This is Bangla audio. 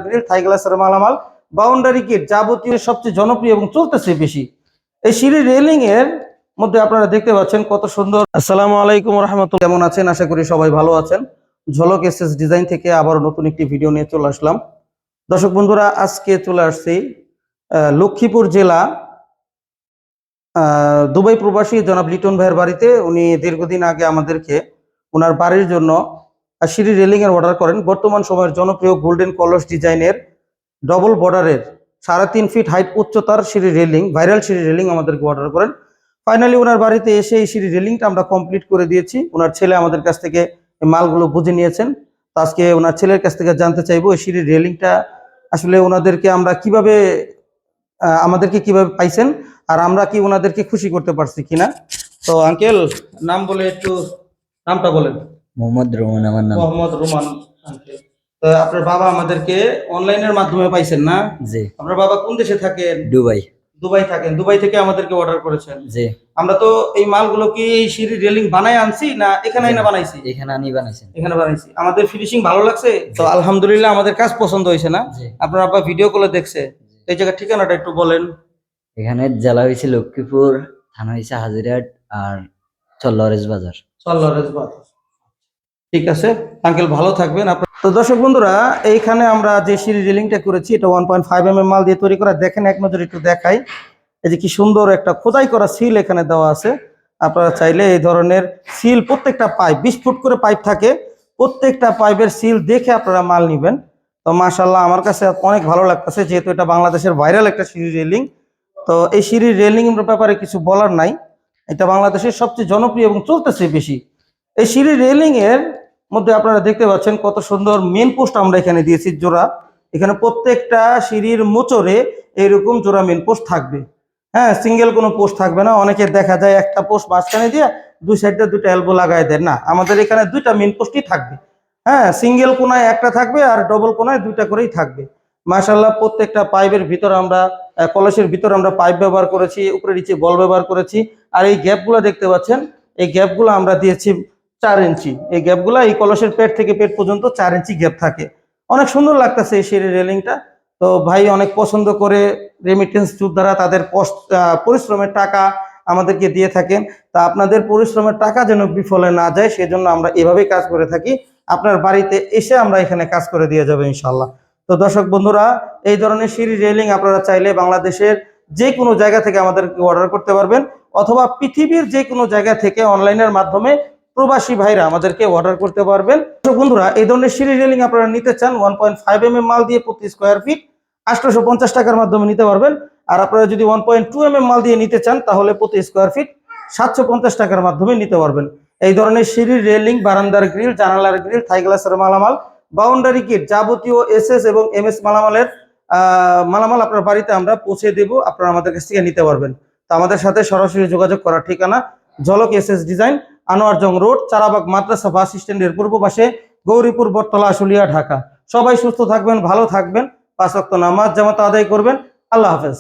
গ্রিল, থাই গ্লাসের মালামাল, বাউন্ডারি কিট, যাবতীয় সবচেয়ে জনপ্রিয় এবং চলতেছে বেশি। এই সিঁড়ি রেলিং এর মধ্যে আপনারা দেখতে পাচ্ছেন কত সুন্দর। আসসালামু আলাইকুম রাহমাতুল্লাহ। কেমন আছেন? আশা করি সবাই ভালো আছেন। ঝলক এসএস ডিজাইন থেকে আবার নতুন একটি ভিডিও নিয়ে চলে আসলাম। দর্শক বন্ধুরা, আজকে চলে আসছি লক্ষ্মীপুর জেলা দুবাই প্রবাসী জনাব লিটন ভাইয়ের বাড়িতে। উনি দীর্ঘদিন আগে আমাদেরকে ওনার বাড়ির জন্য সিঁড়ি রেলিং এর অর্ডার করেন। বর্তমান সময়ের জনপ্রিয় গোল্ডেন কলস ডিজাইনের ডবল বর্ডারের 3.5 ফিট হাইট উচ্চতার সিঁড়ি রেলিং, ভাইরাল সিঁড়ি রেলিং আমাদেরকে অর্ডার করেন। ফাইনালি ওনার বাড়িতে এসে এই সিঁড়ি রেলিংটা আমরা কমপ্লিট করে দিয়েছি। ওনার ছেলে আমাদের কাছ থেকে এই মালগুলো বুঝে নিয়েছেন। তো আজকে ওনার ছেলের কাছ থেকে জানতে চাইবো এই সিঁড়ি রেলিংটা আসলে ওনাদেরকে আমরা কিভাবে আমাদেরকে কিভাবে পাইছেন, আর আমরা কি ওনাদেরকে খুশি করতে পারছি কিনা। তো আঙ্কেল, নাম বলে একটু নামটা বলেন। মোহাম্মদ রোমান আমার নাম। Mohammad Roman uncle. তো আপনার বাবা আমাদেরকে অনলাইনের মাধ্যমে পাইছেন না? জি। আপনার বাবা কোন দেশে থাকেন? দুবাই। দুবাই থাকেন। দুবাই থেকে আমাদেরকে অর্ডার করেছেন। জি। আমরা তো এই মালগুলো কি এই সিঁড়ি রেলিং বানায় আনছি না এখানে এনে বানাইছি? এখানে আনি বানাইছেন। এখানে বানাইছি। আমাদের ফিনিশিং ভালো লাগছে তো আলহামদুলিল্লাহ, আমাদের কাজ পছন্দ হয়েছে না? আপনার আব্বা ভিডিও কলে দেখছে। এই জায়গার ঠিকানাটা একটু বলেন। এখানে জেলা হয়েছে লক্ষ্মীপুর, থানা হয়েছে হাজিরহাট, আর চল্লরেজ বাজার। চল্লরেজ বাজার। ঠিক আছে আঙ্কেল, ভালো থাকবেন। তো দর্শক বন্ধুরা, এইখানে আমরা যে সিঁড়ি রেলিংটা করেছি এটা 1.5 mm মাল দিয়ে তৈরি করা। দেখেন, এক নজর একটু দেখাই। এই যে কি সুন্দর একটা খোদাই করা সিল এখানে দেওয়া আছে। আপনারা চাইলে এই ধরনের সিল, প্রত্যেকটা পাইপ 20 ফুট করে পাইপ থাকে, প্রত্যেকটা পাইপের সিল দেখে আপনারা মাল নেবেন। তো মাশাআল্লাহ, আমার কাছে অনেক ভালো লাগতেছে, যেহেতু এটা বাংলাদেশের ভাইরাল একটা সিঁড়ি রেলিং। তো এই সিঁড়ি রেলিং এর ব্যাপারে কিছু বলার নাই, এটা বাংলাদেশের সবচেয়ে জনপ্রিয় এবং চলতেছে বেশি। এই সিঁড়ি রেলিং এর মধ্যে আপনারা দেখতে পাচ্ছেন কত সুন্দর মেন পোস্ট আমরা এখানে দিয়েছি জোড়া। এখানে প্রত্যেকটা সিঁড়ির মোচরে এইরকম জোড়া মেন পোস্ট থাকবে। হ্যাঁ, সিঙ্গেল কোনো পোস্ট থাকবে না। অনেকে দেখা যায় একটা পোস্ট মাঝখানে দিয়ে দুই সাইডে দুটো এলবো লাগাই দেয়, না, আমাদের এখানে দুইটা মেন পোস্টই থাকবে। হ্যাঁ, সিঙ্গেল কোনায় একটা থাকবে আর ডবল কোনায় দুইটা করেই থাকবে। মাশাআল্লাহ, প্রত্যেকটা পাইপের ভিতর আমরা কলসের ভিতর আমরা পাইপ ব্যবহার করেছি, উপরে নিচে বল ব্যবহার করেছি। আর এই গ্যাপগুলো দেখতে পাচ্ছেন, এই গ্যাপগুলো আমরা দিয়েছি 4 ইঞ্চি। এই গ্যাপগুলো এই কলসের পেট থেকে পেট পর্যন্ত 4 ইঞ্চি গ্যাপ থাকে। অনেক সুন্দর লাগতেছে এই সিঁড়ি রেলিংটা। তো ভাই অনেক পছন্দ করে রেমিটেন্স যোদ্ধারা তাদের পরিশ্রমের টাকা আমাদেরকে দিয়ে থাকেন। তা আপনাদের পরিশ্রমের টাকা যেন বিফলে না যায়, সেজন্য আমরা এভাবেই কাজ করে থাকি। আপনার বাড়িতে এসে আমরা এখানে কাজ করে দিয়ে যাবো ইনশাল্লাহ। তো দর্শক বন্ধুরা, এই ধরনের সিঁড়ি রেলিং আপনারা চাইলে বাংলাদেশের যে কোনো জায়গা থেকে আমাদেরকে অর্ডার করতে পারবেন, অথবা পৃথিবীর যে কোনো জায়গা থেকে অনলাইনের মাধ্যমে প্রবাসী ভাইরা আমাদেরকে অর্ডার করতে পারবেন। তো বন্ধুরা, এই ধরনের সিঁড়ি রেলিং আপনারা নিতে চান 1.5 mm মাল দিয়ে প্রতি স্কোয়ার ফিট 850 টাকার মাধ্যমে নিতে পারবেন। আর আপনারা যদি 1.2 mm মাল দিয়ে নিতে চান তাহলে প্রতি স্কোয়ার ফিট 750 টাকার মাধ্যমে নিতে পারবেন। এই ধরনের সিঁড়ির রেলিং, বারান্দার গ্রিল, জানালার গ্রিল, থাই গ্লাসের মালামাল, বাউন্ডারি কিট, যাবতীয় এসএস এবং এমএস মালামালের মালামাল আপনার বাড়িতে আমরা পৌঁছে দেব। আপনারা আমাদের কাছ থেকে নিতে পারবেন। তো আমাদের সাথে সরাসরি যোগাযোগ করার ঠিকানা ঝলক এসএস ডিজাইন, আনোয়ার জং রোড, চারাবাগ মাদ্রাসা বাস স্ট্যান্ডের পূর্ব পাশে, গৌরীপুর, বটতলা, আশুলিয়া, ঢাকা। সবাই সুস্থ থাকবেন, ভালো থাকবেন, 5 ওয়াক্ত নামাজ জামাত আদায় করবেন। আল্লাহ হাফেজ।